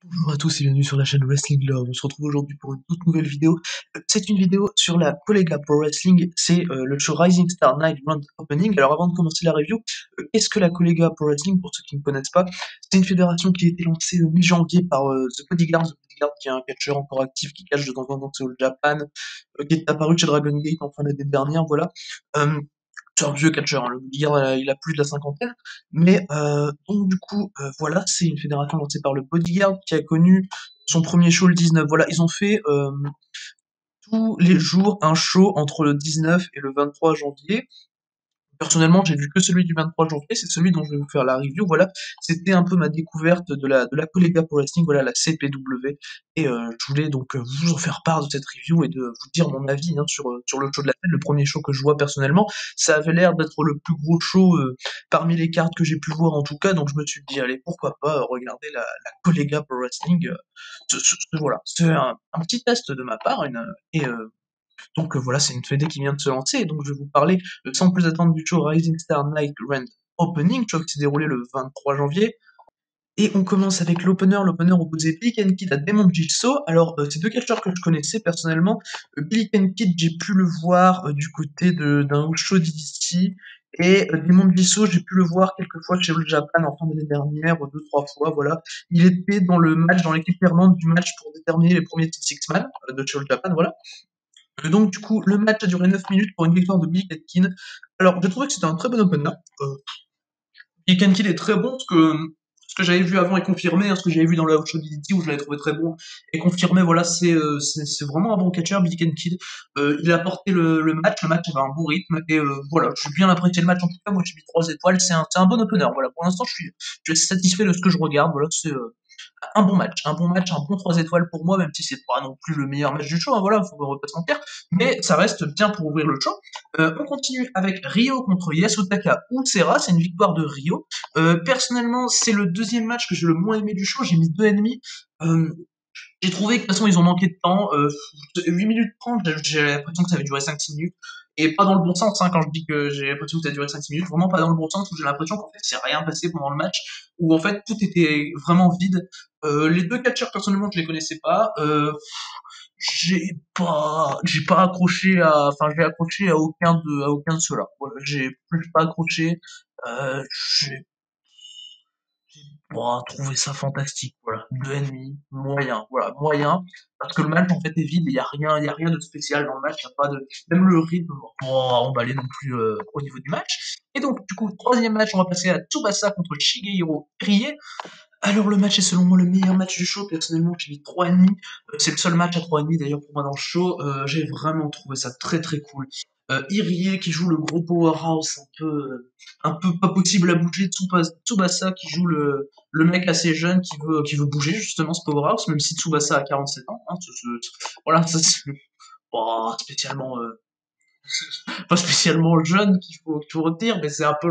Bonjour à tous et bienvenue sur la chaîne Wrestling Love. On se retrouve aujourd'hui pour une toute nouvelle vidéo. C'est une vidéo sur la Collega Pro Wrestling. C'est le show Rising Star Night Grand Opening. Alors avant de commencer la review, qu'est-ce que la Collega Pro Wrestling pour ceux qui ne connaissent pas? C'est une fédération qui a été lancée mi-janvier par The Bodyguard. The Bodyguard qui est un catcheur encore actif qui catch de temps en temps au Japan, qui est apparu chez Dragon Gate en fin d'année dernière, voilà. C'est un vieux catcheur, hein, le Bodyguard il a plus de la cinquantaine, mais donc du coup voilà, c'est une fédération lancée par le Bodyguard qui a connu son premier show le 19. Voilà, ils ont fait tous les jours un show entre le 19 et le 23 janvier. Personnellement, j'ai vu que celui du 23 janvier, c'est celui dont je vais vous faire la review, voilà. C'était un peu ma découverte de la Collega Pro Wrestling, voilà, la CPW. Et je voulais donc vous en faire part de cette review et de vous dire mon avis hein, sur le show de la fête, le premier show que je vois personnellement. Ça avait l'air d'être le plus gros show parmi les cartes que j'ai pu voir en tout cas, donc je me suis dit, allez, pourquoi pas regarder la Collega Pro Wrestling. Voilà, c'est un petit test de ma part, et donc voilà, c'est une fédé qui vient de se lancer, et donc je vais vous parler sans plus attendre du show Rising Star Night Grand Opening, show qui s'est déroulé le 23 janvier. Et on commence avec l'opener opposé Billy Ken Kid à Demon Jigsaw. Alors, c'est deux catcheurs que je connaissais personnellement. Billy Ken Kid, j'ai pu le voir du côté d'un show d'DDT. Et Demon Jigsaw, j'ai pu le voir quelques fois chez All Japan en fin d'année dernière, deux, trois fois, voilà. Il était dans le match, dans l'équipe perdante du match pour déterminer les premiers Six Man de chez All Japan, voilà. Donc du coup, le match a duré 9 minutes pour une victoire de Billy Ken. Alors, j'ai trouvé que c'était un très bon opener. Billy Ken est très bon, ce que j'avais vu avant est confirmé, hein, ce que j'avais vu dans la Show DDT où je l'avais trouvé très bon est confirmé, voilà, c'est vraiment un bon catcher, Billy Ken. Il a porté le match avait un bon rythme, et voilà, j'ai bien apprécié le match en tout cas, moi j'ai mis 3 étoiles, c'est un bon opener, voilà, pour l'instant je suis satisfait de ce que je regarde, voilà, c'est un bon 3 étoiles pour moi, même si c'est pas non plus le meilleur match du show, hein, voilà, faut pas se mentir, mais ça reste bien pour ouvrir le show. On continue avec Rio contre Yasutaka Utsera, c'est une victoire de Rio. Personnellement, c'est le deuxième match que j'ai le moins aimé du show, j'ai mis 2,5. J'ai trouvé que de toute façon ils ont manqué de temps, 8 minutes 30, j'ai l'impression que ça avait duré 5-6 minutes, et pas dans le bon sens, hein, quand je dis que j'ai l'impression que ça a duré 5-6 minutes, vraiment pas dans le bon sens, où j'ai l'impression qu'en fait c'est rien passé pendant le match, où en fait tout était vraiment vide. Les deux catcheurs personnellement je les connaissais pas, j'ai pas accroché j'ai accroché à aucun de ceux-là. Voilà, j'ai plus pas accroché, j'ai trouvé ça fantastique, voilà. 2,5, moyen, voilà, moyen, parce que le match en fait est vide, il y a rien de spécial dans le match, il y a pas de, même le rythme, emballé non plus au niveau du match. Et donc, du coup, troisième match, on va passer à Tsubasa contre Shigehiro Irie. Alors le match est selon moi le meilleur match du show, personnellement j'ai mis 3,5, c'est le seul match à 3,5 d'ailleurs pour moi dans le show, j'ai vraiment trouvé ça très très cool. Irie qui joue le gros powerhouse un peu pas possible à bouger, Tsubasa qui joue le mec assez jeune qui veut bouger justement ce powerhouse, même si Tsubasa a 47 ans, hein, voilà, ça c'est pas spécialement pas spécialement jeune qu'il faut retenir, mais c'est un peu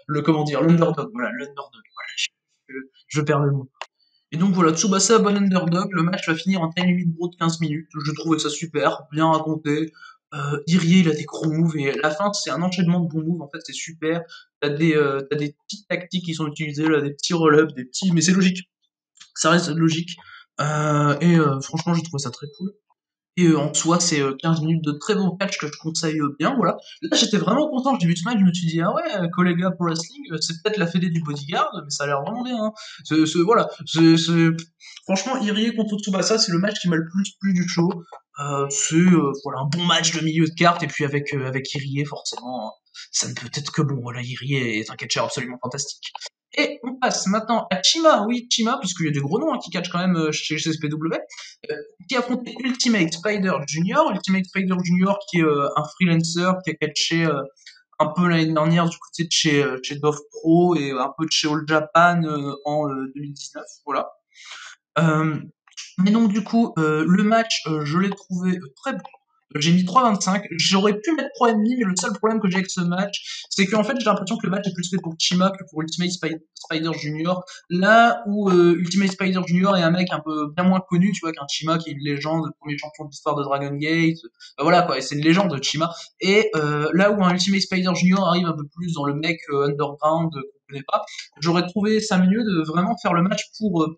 le comment dire, l'underdog, voilà, l'underdog, voilà, je perds le mot. Et donc voilà, Tsubasa, bon underdog, le match va finir en time limit bro de 15 minutes, je trouvais ça super, bien raconté, Irie il a des gros moves, et la fin c'est un enchaînement de bons moves, en fait c'est super, t'as des petites tactiques qui sont utilisées, là, des petits roll-ups, mais c'est logique, ça reste logique, et franchement j'ai trouvé ça très cool. Et en soi, c'est 15 minutes de très bon catch que je conseille bien, voilà. Là, j'étais vraiment content, j'ai vu ce match, je me suis dit, ah ouais, Collega Pro Wrestling, c'est peut-être la fédé du Bodyguard, mais ça a l'air vraiment bien, hein. Voilà, franchement, Irie contre Tsubasa, c'est le match qui m'a le plus plu du show. Voilà, un bon match de milieu de carte, et puis avec Irie, forcément, hein, ça ne peut être que bon, voilà, Irie est un catcheur absolument fantastique. Et on passe maintenant à Chima, oui, Chima, puisqu'il y a des gros noms hein, qui catchent quand même chez SPW, qui affrontait Ultimate Spider Junior. Ultimate Spider Junior qui est un freelancer qui a catché un peu l'année dernière du côté de chez Dove Pro et un peu de chez All Japan en 2019, voilà. Euh, mais donc du coup, le match, je l'ai trouvé très bon. J'ai mis 3,25. J'aurais pu mettre 3,5, mais le seul problème que j'ai avec ce match, c'est qu'en fait, j'ai l'impression que le match est plus fait pour Chima que pour Ultimate Spider Junior. Là où Ultimate Spider Junior est un mec un peu bien moins connu, tu vois, qu'un Chima qui est une légende, le premier champion de l'histoire de Dragon Gate. Voilà quoi, et c'est une légende de Chima. Et là où un Ultimate Spider Junior arrive un peu plus dans le mec underground qu'on connaît pas, j'aurais trouvé ça mieux de vraiment faire le match pour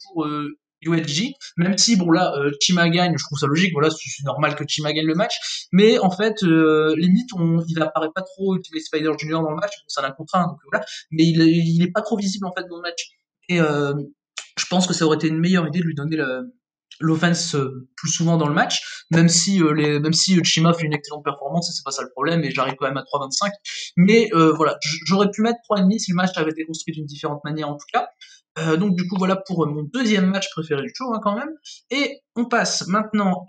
USG, même si bon là Chima gagne, je trouve ça logique, voilà, c'est normal que Chima gagne le match, mais en fait limite il apparaît pas trop Ultimate Spider Junior dans le match, bon, ça l'a contraint donc voilà, mais il est pas trop visible en fait dans le match. Et je pense que ça aurait été une meilleure idée de lui donner l'offense plus souvent dans le match, même si Chima fait une excellente performance, et c'est pas ça le problème, et j'arrive quand même à 3,25. Mais voilà, j'aurais pu mettre 3,5 si le match avait été construit d'une différente manière en tout cas. Donc du coup voilà pour mon deuxième match préféré du show hein, quand même. Et on passe maintenant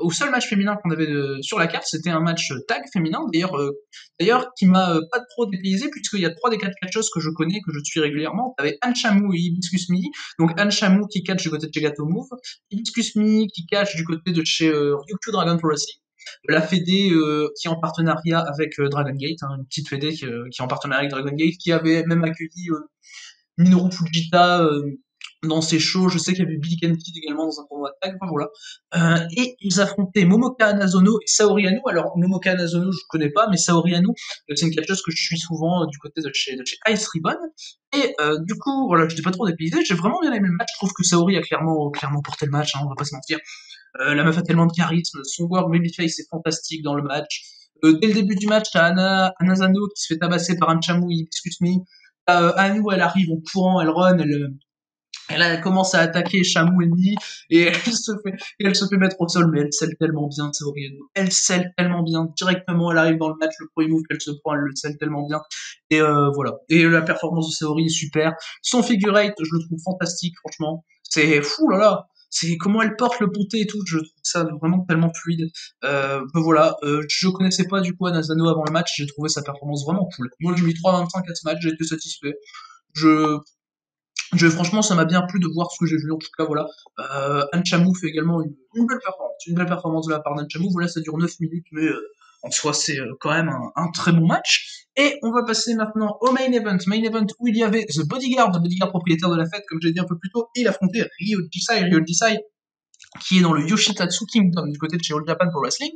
au seul match féminin qu'on avait sur la carte, c'était un match tag féminin, d'ailleurs qui m'a pas trop dépaysé puisqu'il y a 3 des 4 catcheuses que je connais, que je suis régulièrement. T'avais Anne Chamou et Hibiscus Mii, donc Anne Chamou qui catch du côté de chez Gato Move, Hibiscus Mii qui catch du côté de chez Ryukyu Dragon Pro Wrestling, la fédé qui est en partenariat avec Dragon Gate, hein, une petite fédé qui est en partenariat avec Dragon Gate, qui avait même accueilli Minoru Fujita dans ses shows. Je sais qu'il y avait Billy Kid également dans un tournoi de tag. Enfin, voilà. Et ils affrontaient Momoka Anazono et Saori Anou. Alors Momoka Anazono, je connais pas, mais Saori Anou, c'est une catcheuse que je suis souvent du côté de chez Ice Ribbon. Et du coup, voilà, je n'étais pas trop dépaysé. J'ai vraiment bien aimé le match. Je trouve que Saori a clairement porté le match. Hein, on va pas se mentir. La meuf a tellement de charisme. Son work babyface est fantastique dans le match. Dès le début du match, t'as Anazano qui se fait tabasser par un Chamui, excuse me. Anou, elle arrive en courant, elle run, elle commence à attaquer Chamou ennemi et elle se fait mettre au sol, mais elle scelle tellement bien, c'est horrible. Elle scelle tellement bien, directement elle arrive dans le match, le premier move qu'elle se prend, elle le scelle tellement bien. Et voilà. Et la performance de Saori est super. Son figure eight, je le trouve fantastique, franchement. C'est fou là là. C'est comment elle porte le ponté et tout, je trouve ça vraiment tellement fluide. Voilà, je connaissais pas du coup Anazano avant le match, j'ai trouvé sa performance vraiment cool. Moi j'ai mis 3,25 à ce match, j'ai été satisfait. Je franchement, ça m'a bien plu de voir ce que j'ai vu. En tout cas, voilà. Anchamou fait également une belle performance. Une belle performance de la part d'Anchamou. Voilà, ça dure 9 minutes, mais en soi, c'est quand même un très bon match. Et on va passer maintenant au main event. Main event où il y avait The Bodyguard, le bodyguard propriétaire de la fête, comme j'ai dit un peu plus tôt. Il affrontait Ryo Jisai. Ryo Jisai, qui est dans le Yoshitatsu Kingdom du côté de chez All Japan Pro Wrestling.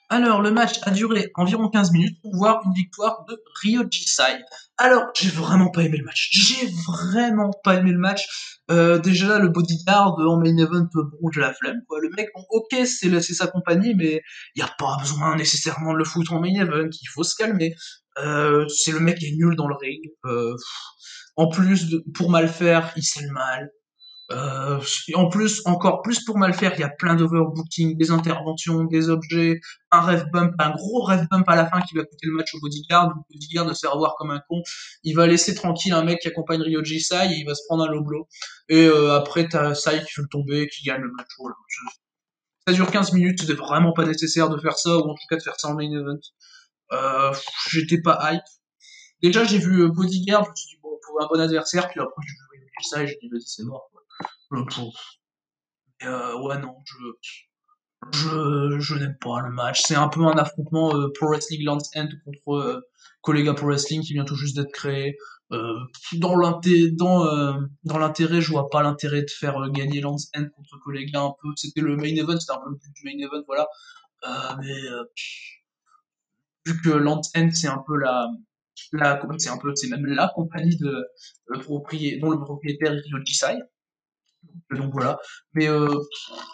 Alors, le match a duré environ 15 minutes pour voir une victoire de Ryoji Sai. Alors, j'ai vraiment pas aimé le match. J'ai vraiment pas aimé le match. Déjà là, le bodyguard en main event, bon, j'ai la flemme, quoi. Le mec, bon, ok, c'est sa compagnie, mais y a pas besoin nécessairement de le foutre en main event. Il faut se calmer. C'est le mec qui est nul dans le ring. En plus, pour mal faire, il sait le mal. En plus, encore plus pour mal faire, il y a plein d'overbooking, des interventions, des objets, un ref bump, un gros ref bump à la fin qui va coûter le match au bodyguard. Le bodyguard va se faire avoir comme un con. Il va laisser tranquille un mec qui accompagne Ryoji Sai et il va se prendre un low blow. Et après, t'as Sai qui fait le tomber, qui gagne le match. Voilà. Ça dure 15 minutes, c'était vraiment pas nécessaire de faire ça, ou en tout cas de faire ça en main event. J'étais pas hype. Déjà, j'ai vu Bodyguard, je me suis dit, bon, pour un bon adversaire, puis après, j'ai vu Ryoji Sai, j'ai dit, vas-y, c'est mort. Ouais, non, je n'aime pas le match. C'est un peu un affrontement Pro Wrestling Land's End contre Collega Pro Wrestling qui vient tout juste d'être créé. Euh, dans l'intérêt, je vois pas l'intérêt de faire gagner Land's End contre Collega un peu. C'était le main event, c'était un peu le but du main event, voilà. Mais vu que Land's End, c'est un peu c'est même la compagnie dont le propriétaire est Ryoji Sai. Donc voilà. Mais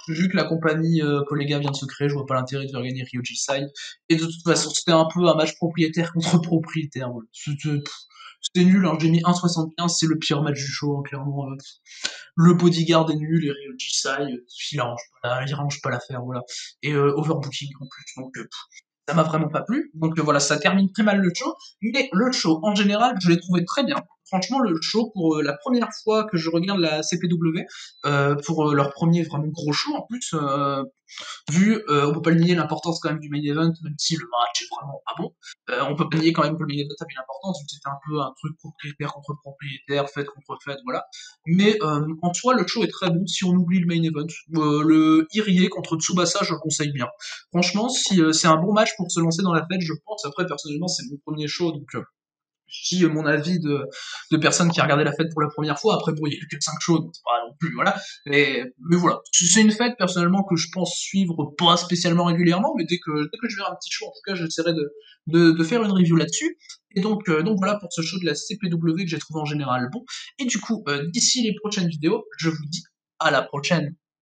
vu que la compagnie Collega vient de se créer, je vois pas l'intérêt de faire gagner Ryoji Sai. Et de toute façon, c'était un peu un match propriétaire contre propriétaire. Voilà. C'était nul, hein. J'ai mis 1,75, c'est le pire match du show, hein, clairement. Le bodyguard est nul et Ryoji Sai, il arrange pas l'affaire, voilà. Et overbooking en plus, donc ça m'a vraiment pas plu. Donc voilà, ça termine très mal le show. Mais le show, en général, je l'ai trouvé très bien. Franchement, le show, pour la première fois que je regarde la CPW, pour leur premier vraiment gros show, en plus, on peut pas nier l'importance quand même du main event, même si le match est vraiment pas bon. On peut pas nier quand même que le main event avait une importance, vu que c'était un peu un truc propriétaire contre propriétaire, fait contre fait, voilà. Mais en soi, le show est très bon si on oublie le main event. Le Irie contre Tsubasa, je le conseille bien. Franchement, si c'est un bon match pour se lancer dans la fête, je pense. Après, personnellement, c'est mon premier show, donc si mon avis de personne qui a regardé la fête pour la première fois. Après, bon, il y a eu que 5 shows, donc c'est pas non plus, voilà. Mais voilà. C'est une fête, personnellement, que je pense suivre pas spécialement régulièrement, mais dès que je verrai un petit show, en tout cas, j'essaierai de faire une review là-dessus. Et donc voilà pour ce show de la CPW que j'ai trouvé en général bon. Et du coup, d'ici les prochaines vidéos, je vous dis à la prochaine.